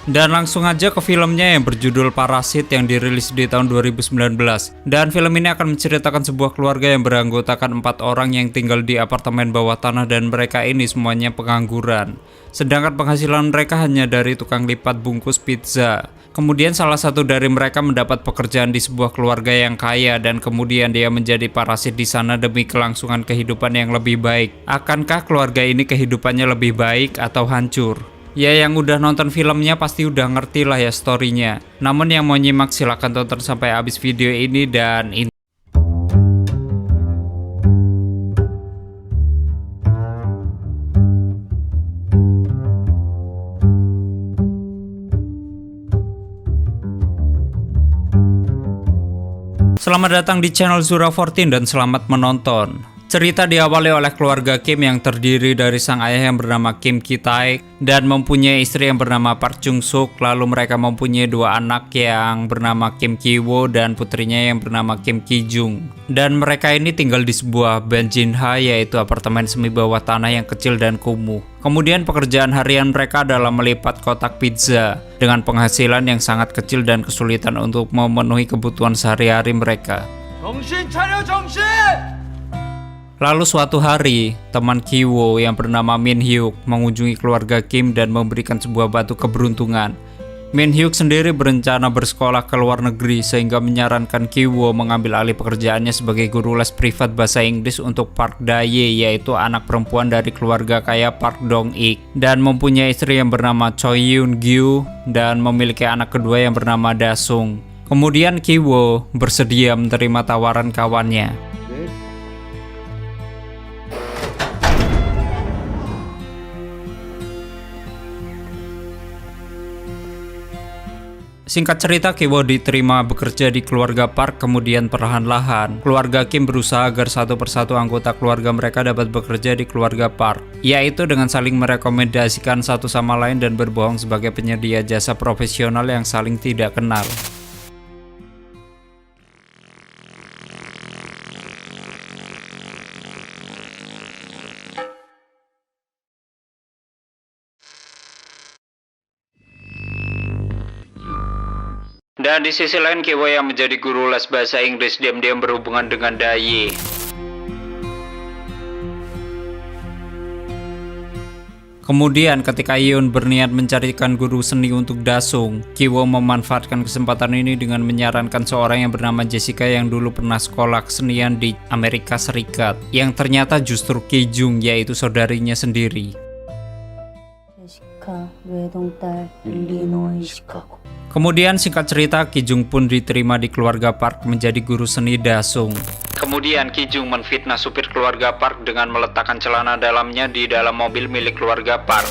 Dan langsung aja ke filmnya yang berjudul Parasit yang dirilis di tahun 2019. Dan film ini akan menceritakan sebuah keluarga yang beranggotakan 4 orang yang tinggal di apartemen bawah tanah dan mereka ini semuanya pengangguran. Sedangkan penghasilan mereka hanya dari tukang lipat bungkus pizza. Kemudian salah satu dari mereka mendapat pekerjaan di sebuah keluarga yang kaya dan kemudian dia menjadi parasit di sana demi kelangsungan kehidupan yang lebih baik. Akankah keluarga ini kehidupannya lebih baik atau hancur? Ya, yang udah nonton filmnya pasti udah ngerti lah ya storynya. Namun yang mau nyimak silahkan tonton sampai habis video ini dan Selamat datang di channel Zura14 dan selamat menonton. Cerita diawali oleh keluarga Kim yang terdiri dari sang ayah yang bernama Kim Ki-taek dan mempunyai istri yang bernama Park Jung-suk. Lalu mereka mempunyai 2 anak yang bernama Kim Ki-wo dan putrinya yang bernama Kim Ki-jung. Dan mereka ini tinggal di sebuah Banjinha, yaitu apartemen semi bawah tanah yang kecil dan kumuh. Kemudian pekerjaan harian mereka adalah melipat kotak pizza dengan penghasilan yang sangat kecil dan kesulitan untuk memenuhi kebutuhan sehari-hari mereka. 정신 차려 정신! Lalu suatu hari, teman Ki-wo yang bernama Min Hyuk mengunjungi keluarga Kim dan memberikan sebuah batu keberuntungan. Min Hyuk sendiri berencana bersekolah ke luar negeri sehingga menyarankan Ki-wo mengambil alih pekerjaannya sebagai guru les privat bahasa Inggris untuk Park Da-ye, yaitu anak perempuan dari keluarga kaya Park Dong-ik, dan mempunyai istri yang bernama Choi Yoon-gyu dan memiliki anak kedua yang bernama Da-sung. Kemudian Ki-wo bersedia menerima tawaran kawannya. Singkat cerita, Ki-wo diterima bekerja di keluarga Park. Kemudian perlahan-lahan keluarga Kim berusaha agar satu persatu anggota keluarga mereka dapat bekerja di keluarga Park, yaitu dengan saling merekomendasikan satu sama lain dan berbohong sebagai penyedia jasa profesional yang saling tidak kenal. Dan di sisi lain, Ki-wo yang menjadi guru les bahasa Inggris diam-diam berhubungan dengan Da-ye. Kemudian ketika Yeon berniat mencarikan guru seni untuk Da-sung, Ki-wo memanfaatkan kesempatan ini dengan menyarankan seorang yang bernama Jessica yang dulu pernah sekolah kesenian di Amerika Serikat, yang ternyata justru Ki-jung, yaitu saudarinya sendiri. Jessica, 외동딸 리노이 시카고. Kemudian singkat cerita, Ki-jung pun diterima di keluarga Park menjadi guru seni Da-sung. Kemudian Ki-jung menfitnah supir keluarga Park dengan meletakkan celana dalamnya di dalam mobil milik keluarga Park.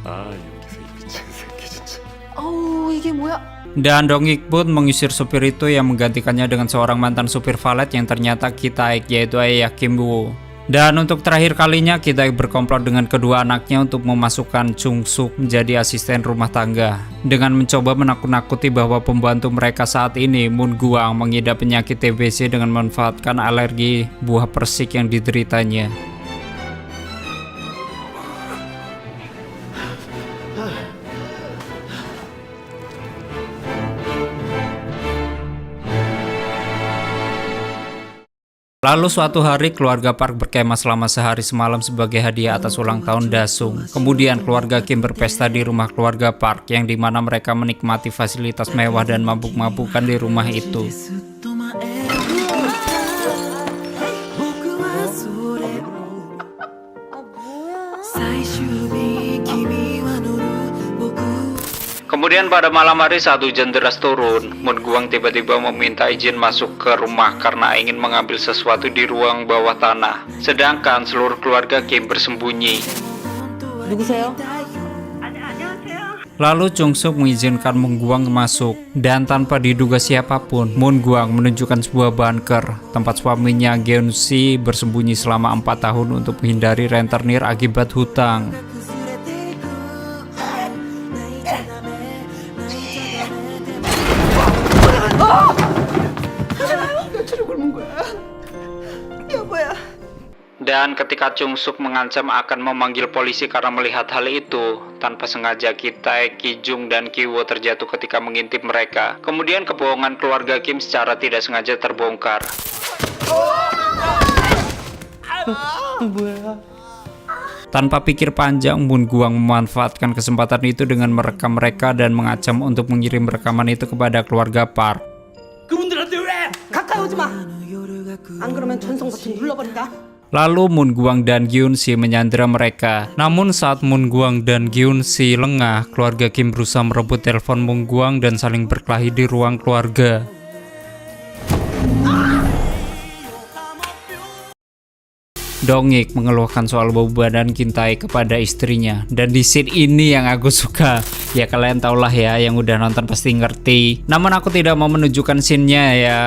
아, 여기서 이 미친 새끼 진짜. 아우 이게 뭐야? Dan Dong-ik pun mengusir supir itu yang menggantikannya dengan seorang mantan supir valet yang ternyata Ki-taek, yaitu ayah Kim-wo. Dan untuk terakhir kalinya, Ki-taek berkomplot dengan kedua anaknya untuk memasukkan Chung-suk menjadi asisten rumah tangga dengan mencoba menakut-nakuti bahwa pembantu mereka saat ini, Moon Guang, mengidap penyakit TBC dengan memanfaatkan alergi buah persik yang dideritanya. Lalu suatu hari keluarga Park berkemah selama sehari semalam sebagai hadiah atas ulang tahun Da-sung. Kemudian keluarga Kim berpesta di rumah keluarga Park yang dimana mereka menikmati fasilitas mewah dan mabuk-mabukan di rumah itu. Kemudian pada malam hari saat hujan deras turun, Moon Guang tiba-tiba meminta izin masuk ke rumah karena ingin mengambil sesuatu di ruang bawah tanah. Sedangkan seluruh keluarga Kim bersembunyi. 누구세요? Lalu Chung-suk mengizinkan Moon Guang masuk dan tanpa diduga siapapun, Moon Guang menunjukkan sebuah bunker tempat suaminya Geun-si bersembunyi selama 4 tahun untuk menghindari rentenir akibat hutang. 그러는 거야? 여보야. Dan ketika Chung Suk mengancam akan memanggil polisi karena melihat hal itu, tanpa sengaja Ki-taek, Ki-jung, dan Ki-woo terjatuh ketika mengintip mereka. Kemudian kebohongan keluarga Kim secara tidak sengaja terbongkar. Tanpa pikir panjang, Moon Gwang memanfaatkan kesempatan itu dengan merekam mereka dan mengancam untuk mengirim rekaman itu kepada keluarga Park. 그분들한테 왜? 가까이 오지 마. 안 그러면 전송 버튼 눌러버린다. Lalu Moon Gwang dan Gyun-si menyandera mereka. Namun saat Moon Gwang dan Gyun-si lengah, keluarga Kim berusaha merebut telepon Moon Gwang dan saling berkelahi di ruang keluarga. Dong-ik mengeluhkan soal bau badan Ki-taek kepada istrinya. Dan di scene ini yang aku suka. Ya kalian tahulah ya, yang udah nonton pasti ngerti. Namun aku tidak mau menunjukkan scene-nya ya.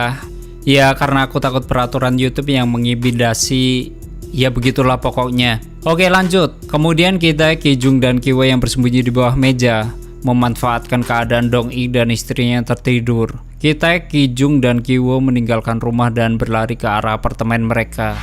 Ya karena aku takut peraturan YouTube yang mengintimidasi. Ya begitulah pokoknya. Oke lanjut. Kemudian Ki-taek, Ki-jung, dan Ki-woo yang bersembunyi di bawah meja memanfaatkan keadaan Dong-ik dan istrinya yang tertidur. Ki-taek, Ki-jung, dan Ki-woo meninggalkan rumah dan berlari ke arah apartemen mereka.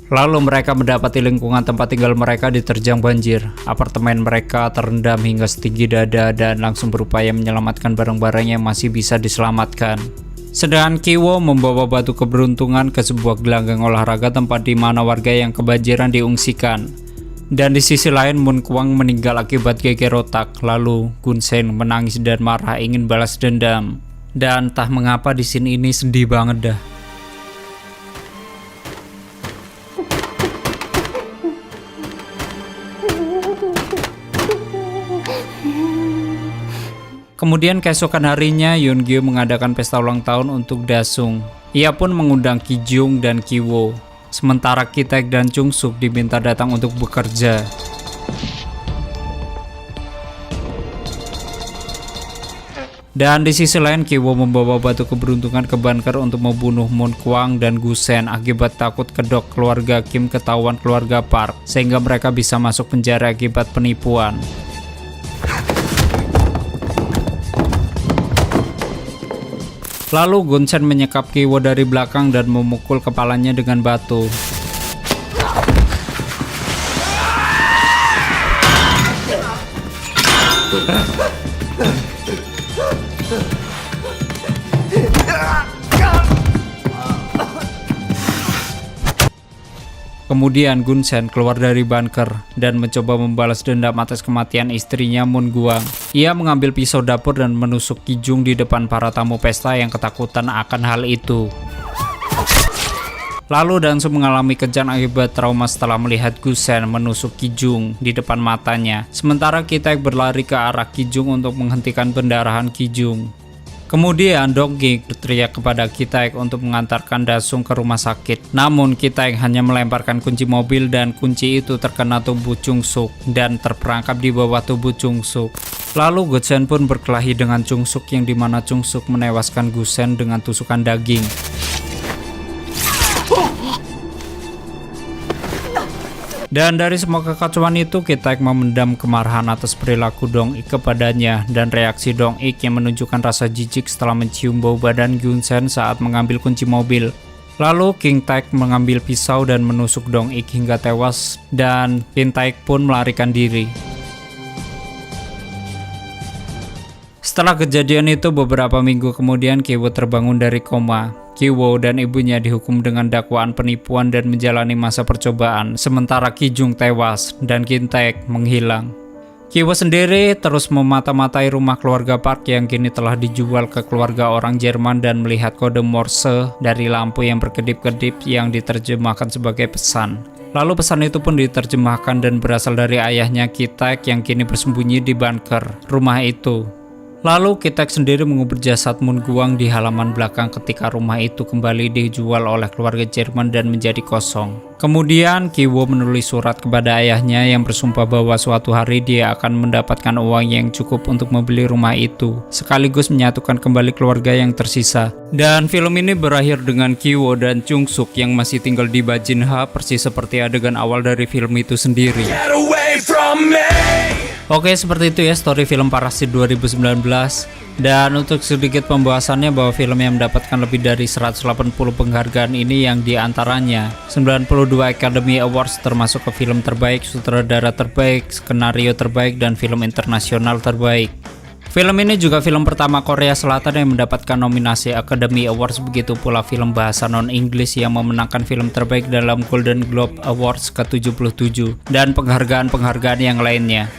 Lalu mereka mendapati lingkungan tempat tinggal mereka diterjang banjir. Apartemen mereka terendam hingga setinggi dada dan langsung berupaya menyelamatkan barang-barang yang masih bisa diselamatkan. Sedangkan Ki-woo membawa batu keberuntungan ke sebuah gelanggang olahraga tempat di mana warga yang kebanjiran diungsikan. Dan di sisi lain Moon Gwang meninggal akibat geger otak. Lalu Gun-sen menangis dan marah ingin balas dendam. Dan entah mengapa di sini ini sedih banget dah. Kemudian keesokan harinya Yeon-gyu mengadakan pesta ulang tahun untuk Dasung. Ia pun mengundang Ki-jung dan Ki-woo. Sementara Ki-taek dan Chung Suk diminta datang untuk bekerja. Dan di sisi lain Ki-woo membawa batu keberuntungan ke bunker untuk membunuh Moon Gwang dan Gu-sen akibat takut kedok keluarga Kim ketahuan keluarga Park sehingga mereka bisa masuk penjara akibat penipuan. Lalu Gun-sen menyekap Ki-woo dari belakang dan memukul kepalanya dengan batu. Kemudian Gun-sen keluar dari bunker dan mencoba membalas dendam atas kematian istrinya Moon Gwang. Ia mengambil pisau dapur dan menusuk Ki-jung di depan para tamu pesta yang ketakutan akan hal itu. Lalu Dansung mengalami kejang akibat trauma setelah melihat Gu-sen menusuk Ki-jung di depan matanya. Sementara Ki-taek berlari ke arah Ki-jung untuk menghentikan pendarahan Ki-jung. Kemudian Dong-ik berteriak kepada Ki-taek untuk mengantarkan Dasung ke rumah sakit. Namun Ki-taek hanya melemparkan kunci mobil dan kunci itu terkena tubuh Chung Suk dan terperangkap di bawah tubuh Chung Suk. Lalu Gu-sen pun berkelahi dengan Chung Suk yang dimana Chung Suk menewaskan Gu-sen dengan tusukan daging. Dan dari semua kekacauan itu, Ki-taek memendam kemarahan atas perilaku Dong-ik kepadanya dan reaksi Dong-ik yang menunjukkan rasa jijik setelah mencium bau badan Gun-sen saat mengambil kunci mobil. Lalu Ki-taek mengambil pisau dan menusuk Dong-ik hingga tewas dan Ki-taek pun melarikan diri. Setelah kejadian itu, beberapa minggu kemudian Ki-woo terbangun dari koma. Ki-woo dan ibunya dihukum dengan dakwaan penipuan dan menjalani masa percobaan, sementara Ki-jung tewas dan Ki-taek menghilang. Ki-woo sendiri terus memata-matai rumah keluarga Park yang kini telah dijual ke keluarga orang Jerman dan melihat kode Morse dari lampu yang berkedip-kedip yang diterjemahkan sebagai pesan. Lalu pesan itu pun diterjemahkan dan berasal dari ayahnya Ki-taek yang kini bersembunyi di bunker rumah itu. Lalu Ki-taek sendiri mengubur jasad Moon Gwang di halaman belakang ketika rumah itu kembali dijual oleh keluarga Jerman dan menjadi kosong. Kemudian Ki-woo menulis surat kepada ayahnya yang bersumpah bahwa suatu hari dia akan mendapatkan uang yang cukup untuk membeli rumah itu, sekaligus menyatukan kembali keluarga yang tersisa. Dan film ini berakhir dengan Ki-woo dan Chung Suk yang masih tinggal di Bajinha persis seperti adegan awal dari film itu sendiri. Get away from me! Oke, seperti itu ya story film Parasit 2019. Dan untuk sedikit pembahasannya bahwa film yang mendapatkan lebih dari 180 penghargaan ini yang diantaranya 92 Academy Awards termasuk ke film terbaik, sutradara terbaik, skenario terbaik, dan film internasional terbaik. Film ini juga film pertama Korea Selatan yang mendapatkan nominasi Academy Awards, begitu pula film bahasa non-English yang memenangkan film terbaik dalam Golden Globe Awards ke-77 dan penghargaan-penghargaan yang lainnya.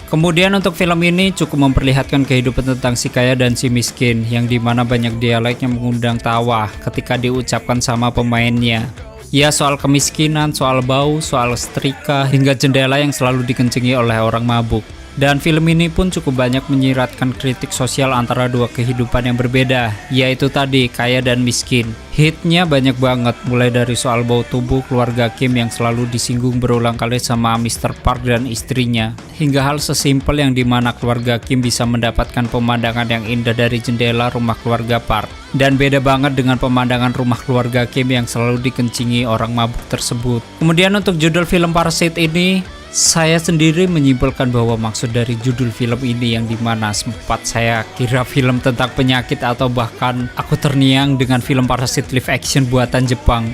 Kemudian untuk film ini cukup memperlihatkan kehidupan tentang si kaya dan si miskin yang dimana banyak dialek yang mengundang tawa ketika diucapkan sama pemainnya. Ya, soal kemiskinan, soal bau, soal setrika, hingga jendela yang selalu dikencingi oleh orang mabuk. Dan film ini pun cukup banyak menyiratkan kritik sosial antara dua kehidupan yang berbeda, yaitu tadi kaya dan miskin. Hitnya banyak banget, mulai dari soal bau tubuh keluarga Kim yang selalu disinggung berulang kali sama Mr. Park dan istrinya, hingga hal sesimpel yang dimana keluarga Kim bisa mendapatkan pemandangan yang indah dari jendela rumah keluarga Park. Dan beda banget dengan pemandangan rumah keluarga Kim yang selalu dikencingi orang mabuk tersebut. Kemudian untuk judul film Parasit ini, saya sendiri menyimpulkan bahwa maksud dari judul film ini yang dimana sempat saya kira film tentang penyakit atau bahkan aku terniang dengan film Parasit live action buatan Jepang.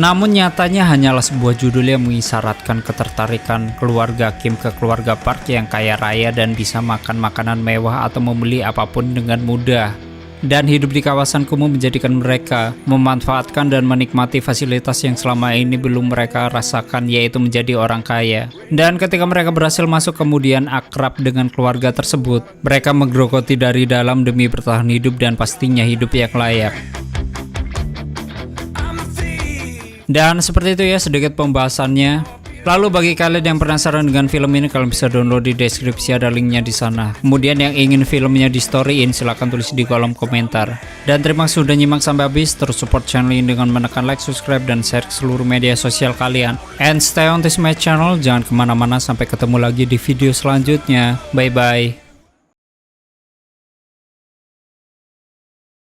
Namun nyatanya hanyalah sebuah judul yang mengisyaratkan ketertarikan keluarga Kim ke keluarga Park yang kaya raya dan bisa makan makanan mewah atau membeli apapun dengan mudah. Dan hidup di kawasan kumuh menjadikan mereka memanfaatkan dan menikmati fasilitas yang selama ini belum mereka rasakan, yaitu menjadi orang kaya. Dan ketika mereka berhasil masuk kemudian akrab dengan keluarga tersebut, mereka menggerogoti dari dalam demi bertahan hidup dan pastinya hidup yang layak. Dan seperti itu ya sedikit pembahasannya. Lalu bagi kalian yang penasaran dengan film ini, kalian bisa download di deskripsi, ada linknya di sana. Kemudian yang ingin filmnya di storyin, silahkan tulis di kolom komentar. Dan terima kasih sudah nyimak sampai habis. Terus support channel ini dengan menekan like, subscribe, dan share ke seluruh media sosial kalian. And stay on this my channel, jangan kemana-mana, sampai ketemu lagi di video selanjutnya. Bye bye.